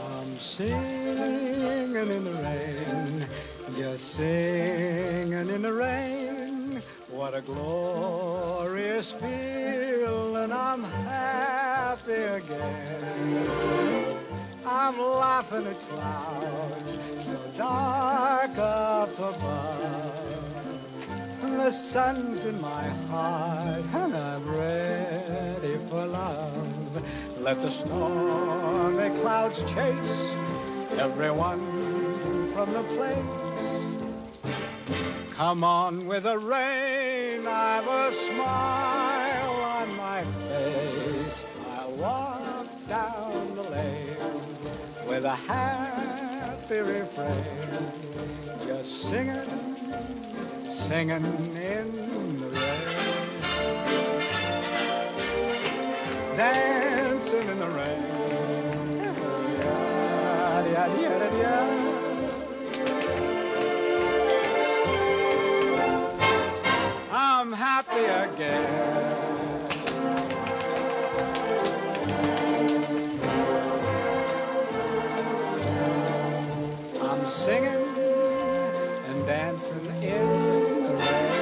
I'm singing in the rain, just singing in the rain. What a glorious feeling, I'm happy again. I'm laughing at clouds so dark up above. The sun's in my heart and I'm ready for love. Let the stormy clouds chase everyone from the place. Come on with the rain, I've a smile on my face. I'll walk down the lane with a happy refrain, just singing, singing in the rain, dancing in the rain. I'm happy again. I'm singing and dancing in the rain.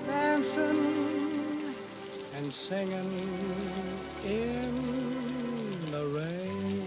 Dancing and singing in the rain.